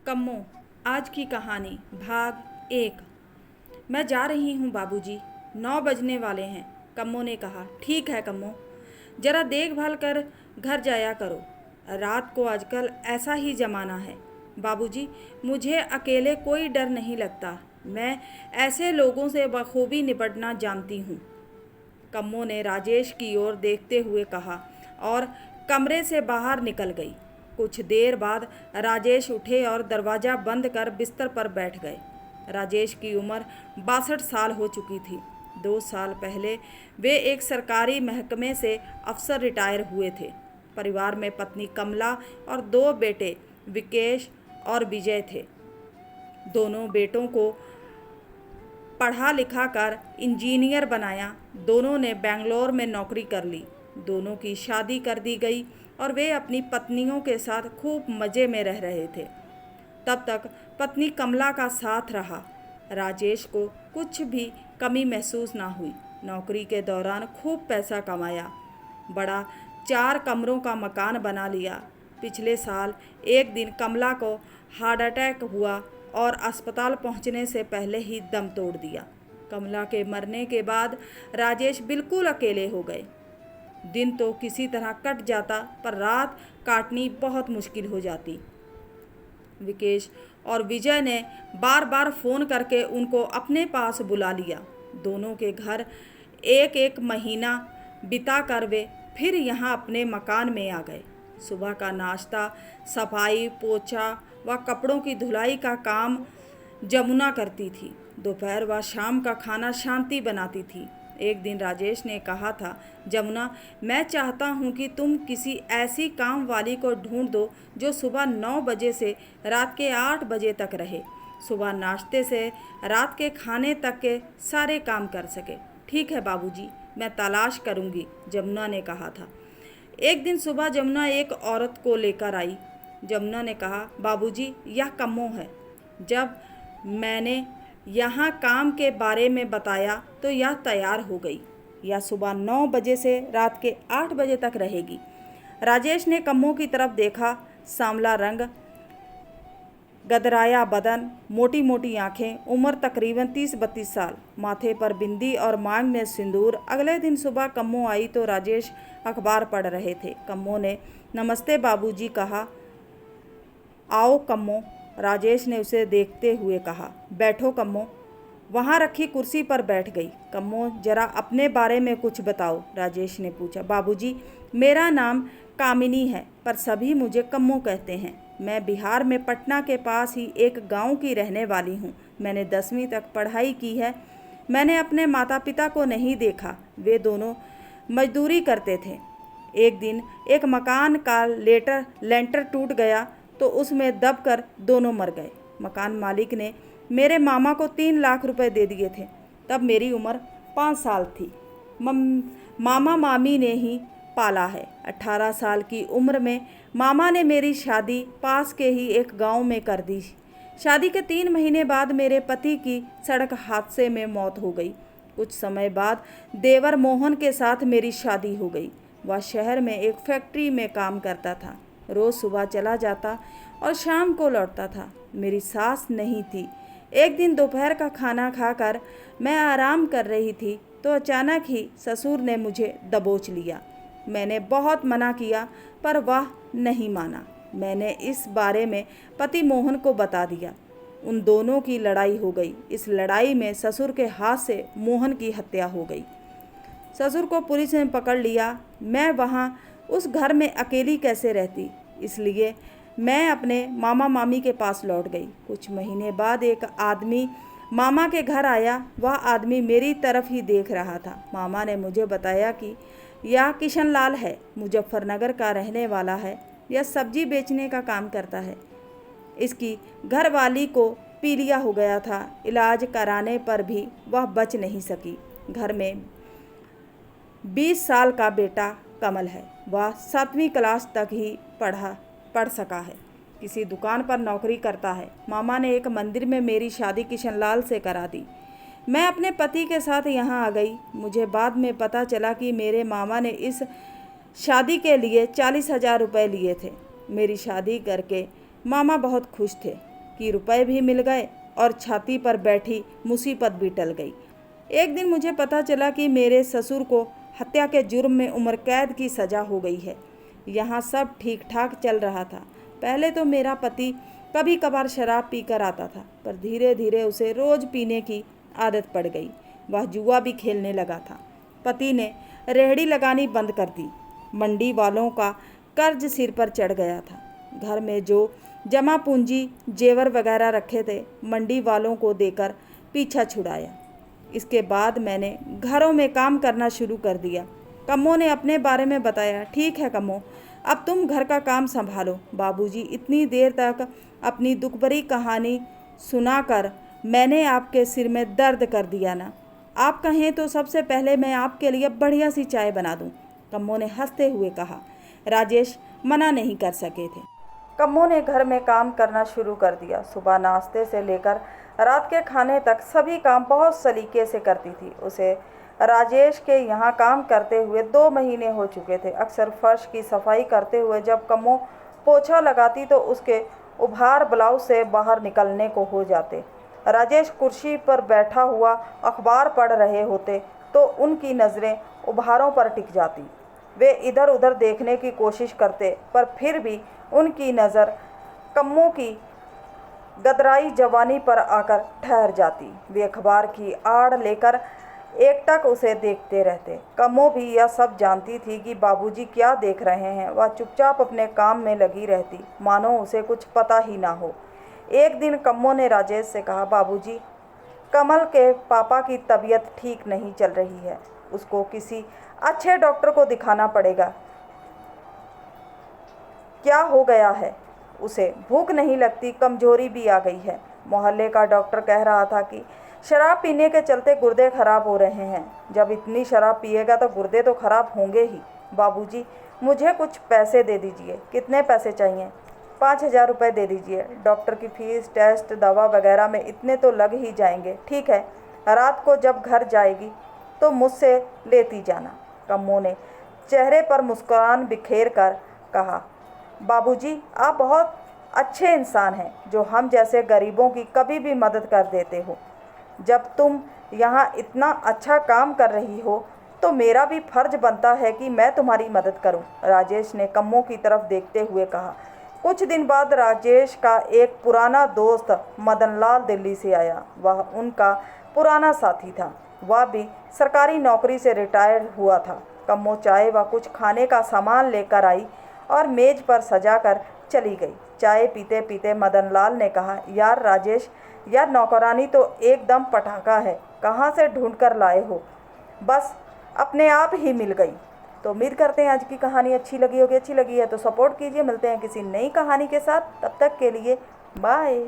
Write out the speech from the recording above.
कम्मो, आज की कहानी भाग 1। मैं जा रही हूँ बाबूजी, 9 बजने वाले हैं। कम्मो ने कहा। ठीक है कम्मो, जरा देखभाल कर घर जाया करो। रात को आजकल ऐसा ही जमाना है। बाबूजी, मुझे अकेले कोई डर नहीं लगता। मैं ऐसे लोगों से बखूबी निपटना जानती हूँ। कम्मो ने राजेश की ओर देखते हुए कहा और कमरे से बाहर निकल गई। कुछ देर बाद राजेश उठे और दरवाज़ा बंद कर बिस्तर पर बैठ गए। राजेश की उम्र 62 साल हो चुकी थी। 2 साल पहले वे एक सरकारी महकमे से अफसर रिटायर हुए थे। परिवार में पत्नी कमला और 2 बेटे विकेश और विजय थे। दोनों बेटों को पढ़ा लिखा कर इंजीनियर बनाया। दोनों ने बेंगलोर में नौकरी कर ली। दोनों की शादी कर दी गई और वे अपनी पत्नियों के साथ खूब मज़े में रह रहे थे। तब तक पत्नी कमला का साथ रहा। राजेश को कुछ भी कमी महसूस ना हुई। नौकरी के दौरान खूब पैसा कमाया। बड़ा 4 कमरों का मकान बना लिया। पिछले साल एक दिन कमला को हार्ट अटैक हुआ और अस्पताल पहुंचने से पहले ही दम तोड़ दिया। कमला के मरने के बाद राजेश बिल्कुल अकेले हो गए। दिन तो किसी तरह कट जाता, पर रात काटनी बहुत मुश्किल हो जाती। विकेश और विजय ने बार बार फ़ोन करके उनको अपने पास बुला लिया। दोनों के घर एक एक महीना बिता कर वे फिर यहाँ अपने मकान में आ गए। सुबह का नाश्ता, सफाई, पोछा व कपड़ों की धुलाई का काम जमुना करती थी। दोपहर व शाम का खाना शांति बनाती थी। एक दिन राजेश ने कहा था, जमुना, मैं चाहता हूँ कि तुम किसी ऐसी काम वाली को ढूंढ दो जो सुबह 9 बजे से रात के 8 बजे तक रहे। सुबह नाश्ते से रात के खाने तक के सारे काम कर सके। ठीक है बाबूजी, मैं तलाश करूँगी, जमुना ने कहा था। एक दिन सुबह जमुना एक औरत को लेकर आई। जमुना ने कहा, बाबूजी, यह कम्मो है। जब मैंने यहाँ काम के बारे में बताया तो यह तैयार हो गई। यह सुबह 9 बजे से रात के 8 बजे तक रहेगी। राजेश ने कम्मो की तरफ देखा। सांवला रंग, गदराया बदन, मोटी मोटी आंखें, उम्र तकरीबन 30-32 साल, माथे पर बिंदी और मांग में सिंदूर। अगले दिन सुबह कम्मो आई तो राजेश अखबार पढ़ रहे थे। कम्मो ने नमस्ते बाबूजी कहा। आओ कम्मो, राजेश ने उसे देखते हुए कहा। बैठो कम्मो। वहाँ रखी कुर्सी पर बैठ गई। कम्मो, जरा अपने बारे में कुछ बताओ, राजेश ने पूछा। बाबूजी, मेरा नाम कामिनी है, पर सभी मुझे कम्मो कहते हैं। मैं बिहार में पटना के पास ही एक गांव की रहने वाली हूँ। मैंने 10वीं तक पढ़ाई की है। मैंने अपने माता पिता को नहीं देखा। वे दोनों मजदूरी करते थे। एक दिन एक मकान का लेंटर टूट गया तो उसमें दबकर दोनों मर गए। मकान मालिक ने मेरे मामा को 3 लाख रुपए दे दिए थे। तब मेरी उम्र 5 साल थी। मामा मामी ने ही पाला है। 18 साल की उम्र में मामा ने मेरी शादी पास के ही एक गांव में कर दी। शादी के 3 महीने बाद मेरे पति की सड़क हादसे में मौत हो गई। कुछ समय बाद देवर मोहन के साथ मेरी शादी हो गई। वह शहर में एक फैक्ट्री में काम करता था। रोज़ सुबह चला जाता और शाम को लौटता था। मेरी सास नहीं थी। एक दिन दोपहर का खाना खाकर मैं आराम कर रही थी तो अचानक ही ससुर ने मुझे दबोच लिया। मैंने बहुत मना किया पर वह नहीं माना। मैंने इस बारे में पति मोहन को बता दिया। उन दोनों की लड़ाई हो गई। इस लड़ाई में ससुर के हाथ से मोहन की हत्या हो गई। ससुर को पुलिस ने पकड़ लिया। मैं वहाँ उस घर में अकेली कैसे रहती, इसलिए मैं अपने मामा मामी के पास लौट गई। कुछ महीने बाद एक आदमी मामा के घर आया। वह आदमी मेरी तरफ ही देख रहा था। मामा ने मुझे बताया कि यह किशन लाल है, मुजफ्फरनगर का रहने वाला है। यह सब्जी बेचने का काम करता है। इसकी घरवाली को पीलिया हो गया था। इलाज कराने पर भी वह बच नहीं सकी। घर में 20 साल का बेटा कमल है। वह 7वीं क्लास तक ही पढ़ सका है। किसी दुकान पर नौकरी करता है। मामा ने एक मंदिर में मेरी शादी किशनलाल से करा दी। मैं अपने पति के साथ यहाँ आ गई। मुझे बाद में पता चला कि मेरे मामा ने इस शादी के लिए 40,000 रुपये लिए थे। मेरी शादी करके मामा बहुत खुश थे। कि रुपए भी मिल गए और छाती पर बैठी मुसीबत भी टल गई। एक दिन मुझे पता चला कि मेरे ससुर को हत्या के जुर्म में उम्र कैद की सज़ा हो गई है। यहाँ सब ठीक ठाक चल रहा था। पहले तो मेरा पति कभी कभार शराब पीकर आता था, पर धीरे धीरे उसे रोज़ पीने की आदत पड़ गई। वह जुआ भी खेलने लगा था। पति ने रेहड़ी लगानी बंद कर दी। मंडी वालों का कर्ज सिर पर चढ़ गया था। घर में जो जमा पूंजी जेवर वगैरह रखे थे, मंडी वालों को देकर पीछा छुड़ाया। इसके बाद मैंने घरों में काम करना शुरू कर दिया। कम्मो ने अपने बारे में बताया। ठीक है कम्मो, अब तुम घर का काम संभालो। बाबूजी, इतनी देर तक अपनी दुख भरी कहानी सुनाकर मैंने आपके सिर में दर्द कर दिया ना। आप कहें तो सबसे पहले मैं आपके लिए बढ़िया सी चाय बना दूं। कम्मो ने हंसते हुए कहा। राजेश मना नहीं कर सके थे। कम्मो ने घर में काम करना शुरू कर दिया। सुबह नाश्ते से लेकर रात के खाने तक सभी काम बहुत सलीके से करती थी। उसे राजेश के यहाँ काम करते हुए 2 महीने हो चुके थे। अक्सर फर्श की सफाई करते हुए जब कम्मो पोछा लगाती तो उसके उभार ब्लाउज से बाहर निकलने को हो जाते। राजेश कुर्सी पर बैठा हुआ अखबार पढ़ रहे होते तो उनकी नज़रें उभारों पर टिक जाती। वे इधर उधर देखने की कोशिश करते, पर फिर भी उनकी नज़र कम्मो की गदराई जवानी पर आकर ठहर जाती। वे अखबार की आड़ लेकर एकटक उसे देखते रहते। कम्मो भी यह सब जानती थी कि बाबूजी क्या देख रहे हैं। वह चुपचाप अपने काम में लगी रहती, मानो उसे कुछ पता ही ना हो। एक दिन कम्मो ने राजेश से कहा, बाबूजी, कमल के पापा की तबीयत ठीक नहीं चल रही है। उसको किसी अच्छे डॉक्टर को दिखाना पड़ेगा। क्या हो गया है? उसे भूख नहीं लगती, कमजोरी भी आ गई है। मोहल्ले का डॉक्टर कह रहा था कि शराब पीने के चलते गुर्दे खराब हो रहे हैं। जब इतनी शराब पिएगा तो गुर्दे तो खराब होंगे ही। बाबूजी, मुझे कुछ पैसे दे दीजिए। कितने पैसे चाहिए? 5,000 रुपये दे दीजिए। डॉक्टर की फीस, टेस्ट, दवा वगैरह में इतने तो लग ही जाएंगे। ठीक है, रात को जब घर जाएगी तो मुझसे लेती जाना। कम्मो ने चेहरे पर मुस्कुराहट बिखेर कर कहा, बाबूजी, आप बहुत अच्छे इंसान हैं जो हम जैसे गरीबों की कभी भी मदद कर देते हो। जब तुम यहाँ इतना अच्छा काम कर रही हो तो मेरा भी फर्ज बनता है कि मैं तुम्हारी मदद करूं। राजेश ने कम्मो की तरफ देखते हुए कहा। कुछ दिन बाद राजेश का एक पुराना दोस्त मदनलाल दिल्ली से आया। वह उनका पुराना साथी था। वह भी सरकारी नौकरी से रिटायर हुआ था। कम्मो चाय व कुछ खाने का सामान लेकर आई और मेज पर सजाकर चली गई। चाय पीते पीते मदनलाल ने कहा, यार राजेश, यार नौकरानी तो एकदम पटाखा है। कहाँ से ढूंढ कर लाए हो? बस अपने आप ही मिल गई। तो उम्मीद करते हैं आज की कहानी अच्छी लगी होगी। अच्छी लगी है तो सपोर्ट कीजिए। मिलते हैं किसी नई कहानी के साथ। तब तक के लिए बाय।